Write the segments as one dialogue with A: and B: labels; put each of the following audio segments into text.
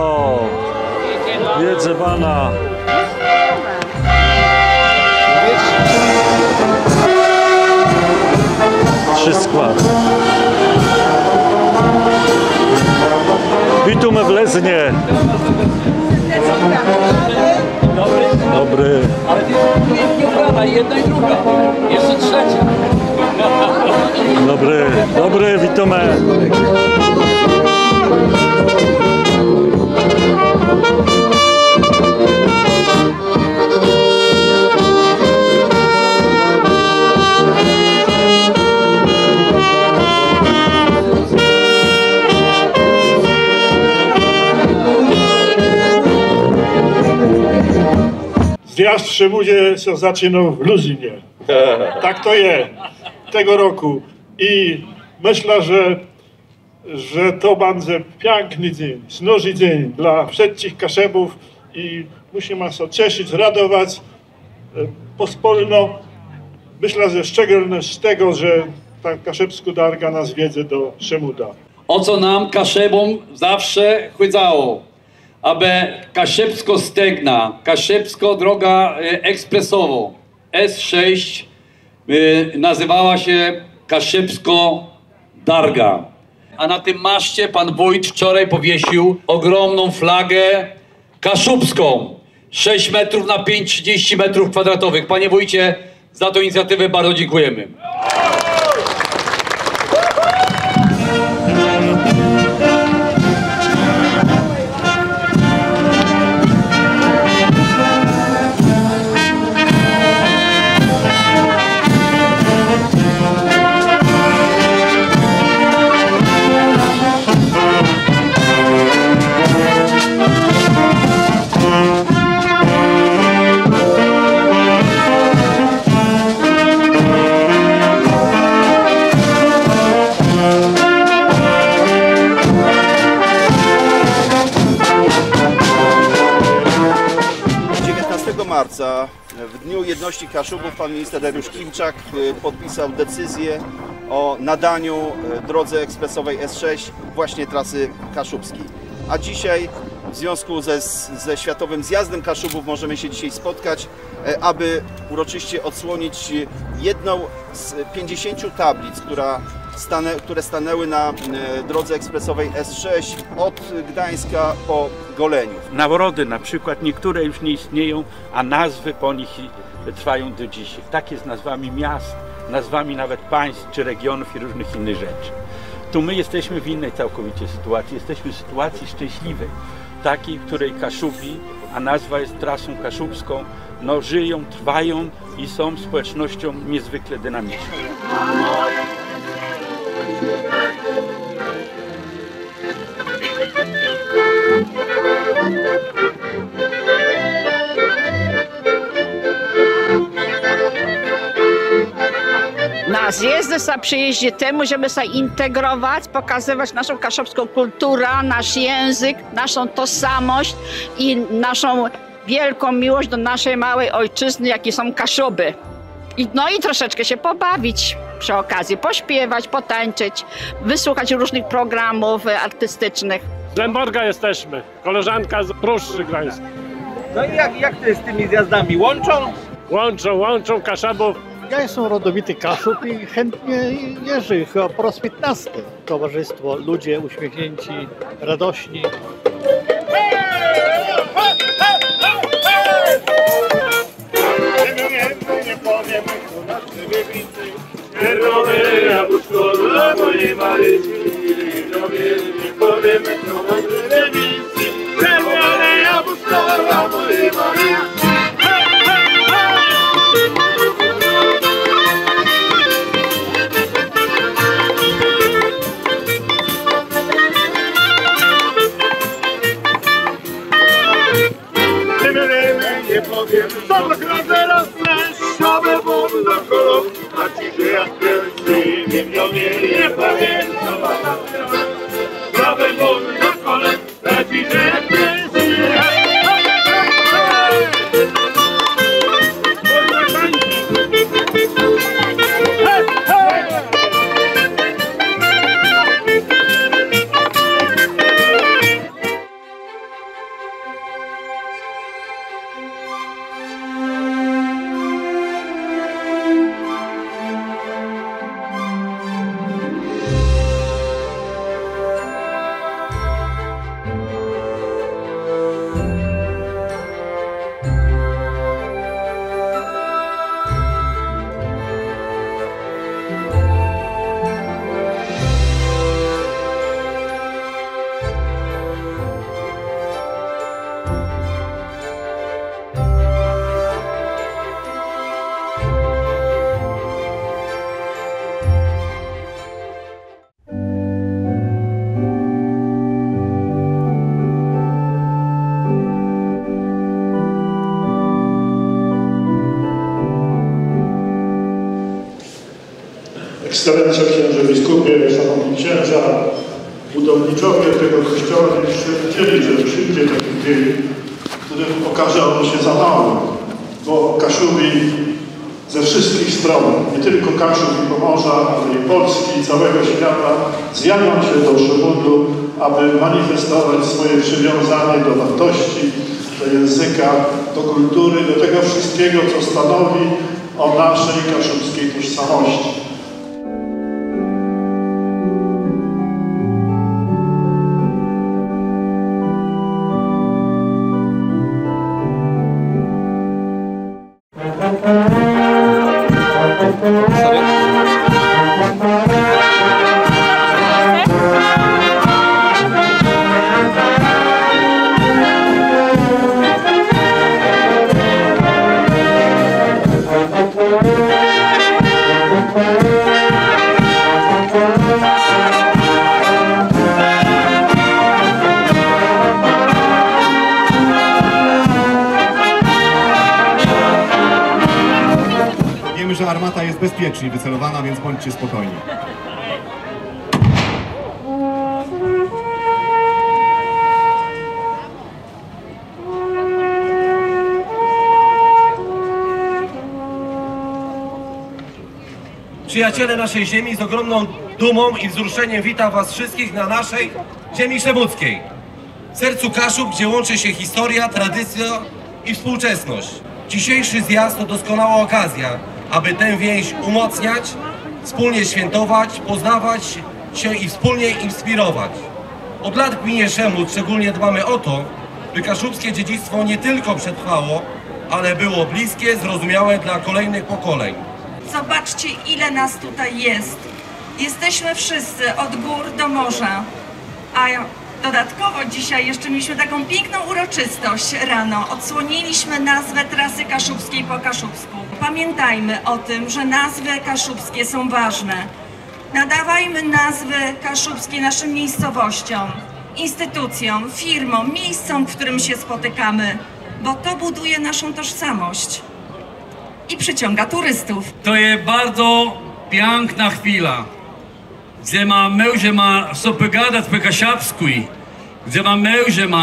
A: O, Jedzebana. Trzy składy. Witamy w Leznie. Dobry.
B: Ale nie ubrana, jedna i druga. Jeszcze trzecia.
A: Dobry, witamy.
C: Zjazd w Szemudzie się zaczynał w Luzinie. Tak to jest tego roku. I myślę, że to będzie piękny dzień, snoży dzień dla wszystkich Kaszebów i musimy się cieszyć, radować pospólno. Myślę, że szczególność z tego, że ta kaszebska darga nas wiedzie do Szemuda.
B: O co nam, Kaszebom, zawsze chydzało, aby Kaszebsko-Stegna, Kaszebsko-Droga Ekspresowo S6 nazywała się Kaszebsko-Darga. A na tym maszcie pan wójt wczoraj powiesił ogromną flagę kaszubską. 6 metrów na 5,30 metrów kwadratowych. Panie wójcie, za tę inicjatywę bardzo dziękujemy.
D: Marca, w Dniu Jedności Kaszubów, pan minister Dariusz Klimczak podpisał decyzję o nadaniu drodze ekspresowej S6 właśnie trasy kaszubskiej. A dzisiaj w związku ze Światowym Zjazdem Kaszubów możemy się dzisiaj spotkać, aby uroczyście odsłonić jedną z 50 tablic, które stanęły na drodze ekspresowej S6 od Gdańska po Goleniów.
E: Nagrody na przykład, niektóre już nie istnieją, a nazwy po nich trwają do dzisiaj. Tak jest z nazwami miast, nazwami nawet państw czy regionów i różnych innych rzeczy. Tu my jesteśmy w innej całkowicie sytuacji. Jesteśmy w sytuacji szczęśliwej, takiej, w której Kaszubi, a nazwa jest trasą kaszubską, no, żyją, trwają i są społecznością niezwykle dynamiczną.
F: Na zjeździe za przyjeździe temu, żeby się integrować, pokazywać naszą kaszubską kulturę, nasz język, naszą tożsamość i naszą wielką miłość do naszej małej ojczyzny, jakie są Kaszuby. No i troszeczkę się pobawić przy okazji, pośpiewać, potańczyć, wysłuchać różnych programów artystycznych.
G: Z Lęborga jesteśmy, koleżanka z Pruszczy Gdańskiej.
H: No i jak to jest z tymi zjazdami? Łączą?
G: Łączą Kaszebów.
I: Ja jestem rodowity Kaszub i chętnie jeżdżę chyba po raz 15. Towarzystwo, ludzie uśmiechnięci, radośni.
C: Ekscelencjo księże biskupie, szanowni księża, budowniczowie tego kościoła nie przewidzieli, że przyjdzie taki dzień, którym okaże on się za mały, bo Kaszubi ze wszystkich stron, nie tylko Kaszub i Pomorza, ale i Polski i całego świata zjawią się do Szemudu, aby manifestować swoje przywiązanie do wartości, do języka, do kultury, do tego wszystkiego, co stanowi o naszej kaszubskiej tożsamości.
J: Wiemy, że armata jest bezpiecznie wycelowana, więc bądźcie spokojni.
H: Przyjaciele naszej ziemi, z ogromną dumą i wzruszeniem witam was wszystkich na naszej ziemi szemudzkiej. W sercu Kaszub, gdzie łączy się historia, tradycja i współczesność. Dzisiejszy zjazd to doskonała okazja, aby tę więź umacniać, wspólnie świętować, poznawać się i wspólnie inspirować. Od lat w gminie Szemud szczególnie dbamy o to, by kaszubskie dziedzictwo nie tylko przetrwało, ale było bliskie, zrozumiałe dla kolejnych pokoleń.
K: Zobaczcie, ile nas tutaj jest. Jesteśmy wszyscy od gór do morza. A dodatkowo dzisiaj jeszcze mieliśmy taką piękną uroczystość rano. Odsłoniliśmy nazwę trasy kaszubskiej po kaszubsku. Pamiętajmy o tym, że nazwy kaszubskie są ważne. Nadawajmy nazwy kaszubskie naszym miejscowościom, instytucjom, firmom, miejscom, w którym się spotykamy, bo to buduje naszą tożsamość i przyciąga turystów.
B: To jest bardzo piękna chwila, gdzie możemy sobie gadać po kaszubsku, gdzie możemy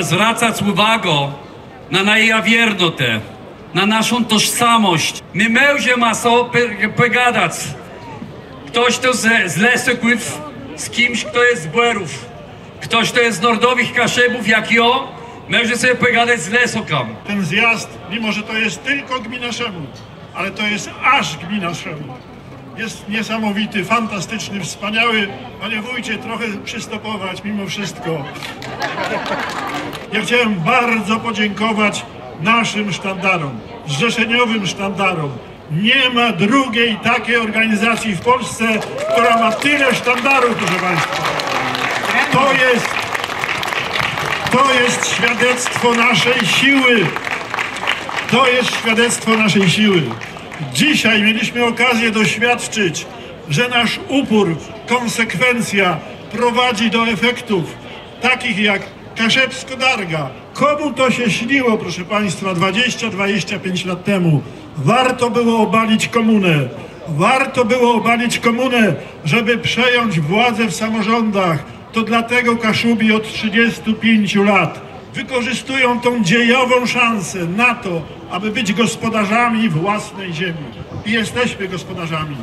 B: zwracać uwagę na najwiernote, na naszą tożsamość. My możemy sobie pogadać. Ktoś to z Lesoków, z kimś, kto jest z Błerów, ktoś, kto jest z nordowych Kaszubów, jak ja, może sobie pogadać z Lesoką.
C: Ten zjazd, mimo że to jest tylko gmina Szemud, ale to jest aż gmina Szemud. Jest niesamowity, fantastyczny, wspaniały. Panie wójcie, trochę przystopować mimo wszystko. Ja chciałem bardzo podziękować naszym sztandarom, zrzeszeniowym sztandarom. Nie ma drugiej takiej organizacji w Polsce, która ma tyle sztandarów, proszę Państwa. To jest świadectwo naszej siły. To jest świadectwo naszej siły. Dzisiaj mieliśmy okazję doświadczyć, że nasz upór, konsekwencja prowadzi do efektów takich jak Kaszebsko-Darga. Komu to się śniło, proszę Państwa, 20-25 lat temu? Warto było obalić komunę. Warto było obalić komunę, żeby przejąć władzę w samorządach. To dlatego Kaszubi od 35 lat wykorzystują tą dziejową szansę na to, aby być gospodarzami własnej ziemi. I jesteśmy gospodarzami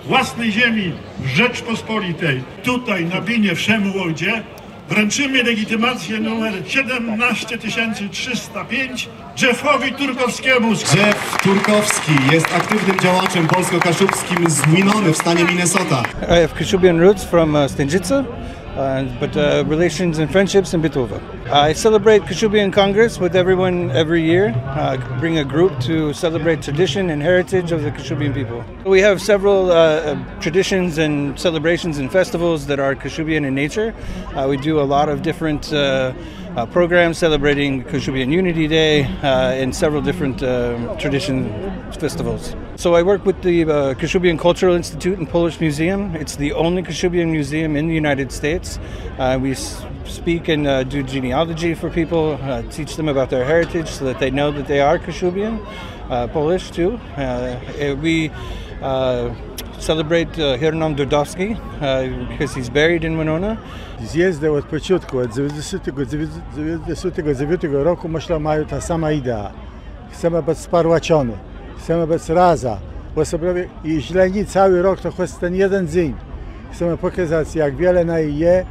C: własnej ziemi Rzeczpospolitej. Tutaj na Binie w Szemłodzie wręczymy legitymację numer 17305 Jeffowi Turkowskiemu.
J: Jeff Turkowski jest aktywnym działaczem polsko-kaszubskim z Winony w stanie Minnesota.
L: I have Kashubian roots from Stężyca, but relations and friendships in Bitowa. I celebrate Kashubian Congress with everyone every year, bring a group to celebrate tradition and heritage of the Kashubian people. We have several traditions and celebrations and festivals that are Kashubian in nature. We do a lot of different programs celebrating Kashubian Unity Day and several different tradition festivals. So I work with the Kashubian Cultural Institute and Polish Museum. It's the only Kashubian museum in the United States. We speak and do genealogy for people, teach them about their heritage so that they know that they are Kashubian, Polish too. We celebrate Hernom Dudowski because he's buried in Winona.
M: Zjezdy od początku, od 1999 roku, myślę, mają ta sama idea. Chcemy być sparłaczony, chcemy być razem. Bo sobie jeździli cały rok, to choć ten jeden dzień. Chcemy pokazać, jak wiele na jej je,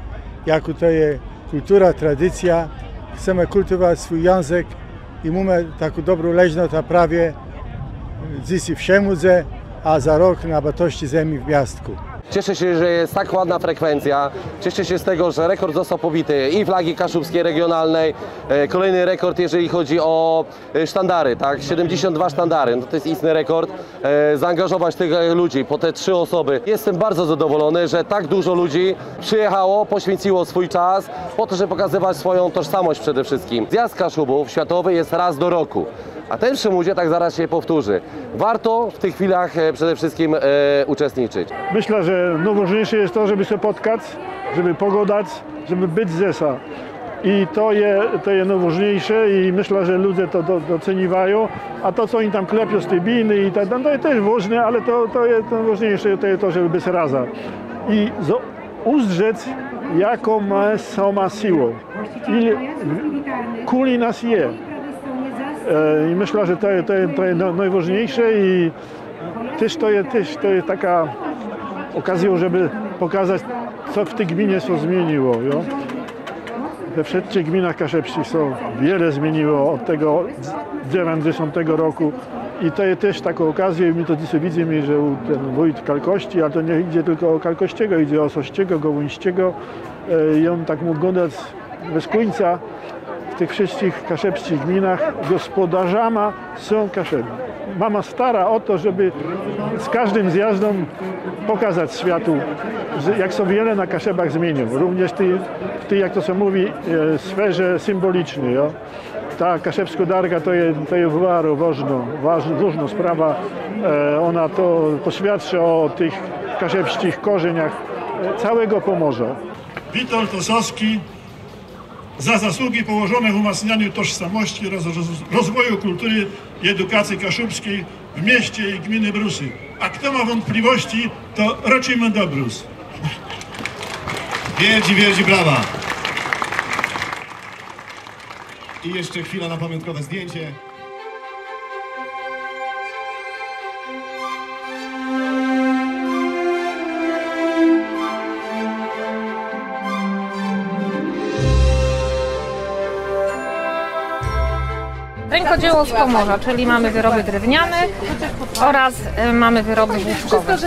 M: jak to jest kultura, tradycja. Chcemy kultywować swój język i mamy taką dobrą leżność na prawie dziś w Szemudze, a za rok na batości ziemi w Miastku.
N: Cieszę się, że jest tak ładna frekwencja. Cieszę się z tego, że rekord został pobity i flagi kaszubskiej regionalnej. Kolejny rekord, jeżeli chodzi o sztandary, tak? 72 sztandary, no to jest istny rekord. Zaangażować tych ludzi po te 3 osoby. Jestem bardzo zadowolony, że tak dużo ludzi przyjechało, poświęciło swój czas po to, żeby pokazywać swoją tożsamość przede wszystkim. Zjazd Kaszubów światowy jest raz do roku. A ten w Szemudzie tak zaraz się powtórzy. Warto w tych chwilach przede wszystkim uczestniczyć.
C: Myślę, że najważniejsze jest to, żeby się spotkać, żeby pogadać, żeby być zesa. I to jest najważniejsze i myślę, że ludzie to doceniają. A to, co oni tam klepią z tej biny i tak, to jest też ważne, ale to jest najważniejsze, to jest to, żeby być razem. I ustrzec, jaką ma sama siłą. Ile kuli nas jest. I myślę, że to jest najważniejsze i też to jest taka okazja, żeby pokazać, co w tej gminie się zmieniło. Jo? We wszystkich gminach kaszepskich wiele zmieniło od tego 90 roku i to jest też taka okazja i my to dzisiaj widzimy, że ten wójt Kalkości, ale to nie idzie tylko o Kalkościego, idzie o Sościego, Gołuńskiego i on tak mógł gadać bez końca. W tych wszystkich kaszepskich gminach gospodarzami są Kaszebi. Mama stara o to, żeby z każdym zjazdem pokazać światu, jak się wiele na Kaszebach zmieniło. Również w tej, jak to się mówi, sferze symbolicznej. Jo? Ta kaszebsko-darga to jest bardzo ważna sprawa. Ona to poświadcza o tych kaszebskich korzeniach całego Pomorza.
O: Witold Osowski za zasługi położone w umacnianiu tożsamości oraz rozwoju kultury i edukacji kaszubskiej w mieście i gminy Brusy. A kto ma wątpliwości, to roczymy do Brus.
J: Wielci brawa. I jeszcze chwila na pamiątkowe zdjęcie.
P: Rękodzieło z Pomorza, czyli mamy wyroby drewniane oraz mamy wyroby włóczkowe.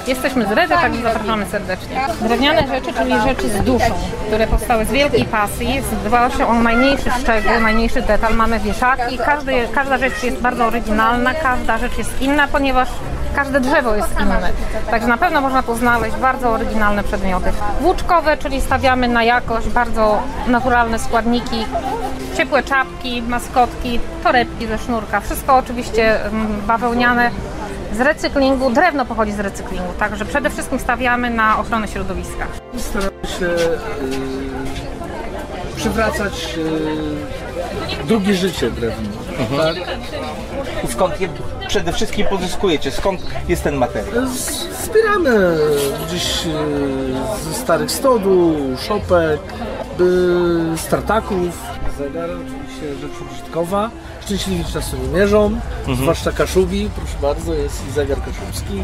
P: Jesteśmy z Redy, także zapraszamy serdecznie. Drewniane rzeczy, czyli rzeczy z duszą, które powstały z wielkiej pasji, dba się o najmniejszy szczegół, najmniejszy detal. Mamy wieszaki, każda rzecz jest bardzo oryginalna, każda rzecz jest inna, ponieważ każde drzewo jest inne. Także na pewno można tu znaleźć bardzo oryginalne przedmioty. Włóczkowe, czyli stawiamy na jakość, bardzo naturalne składniki, ciepłe czapki, maskotki, torebki ze sznurka. Wszystko oczywiście bawełniane z recyklingu. Drewno pochodzi z recyklingu, także przede wszystkim stawiamy na ochronę środowiska.
Q: Staramy się przywracać drugie życie drewnu. Tak?
R: I skąd je przede wszystkim pozyskujecie? Skąd jest ten materiał?
Q: Zbieramy gdzieś ze starych stodół, szopek, startaków. Zegar, oczywiście rzecz użytkowa. Szczęśliwi czasu nie mierzą, zwłaszcza Kaszubi. Proszę bardzo, jest i zegar kaszubski.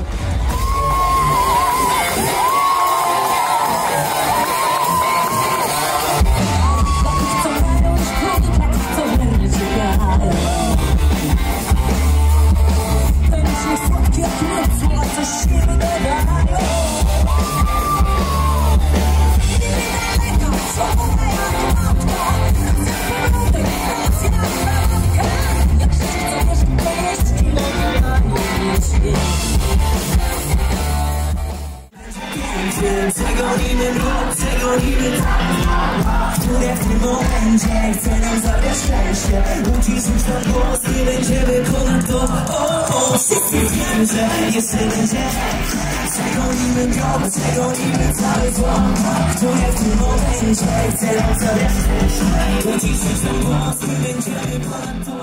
S: Które w tym momencie chce nam zabrać szczęście. Uciszyć nam głos i będziemy ponadto. Wszyscy wiemy, że jeszcze będzie. Przegonimy cały złom, które w tym momencie chce nam zabrać szczęście. Uciszyć nam głos i będziemy ponadto.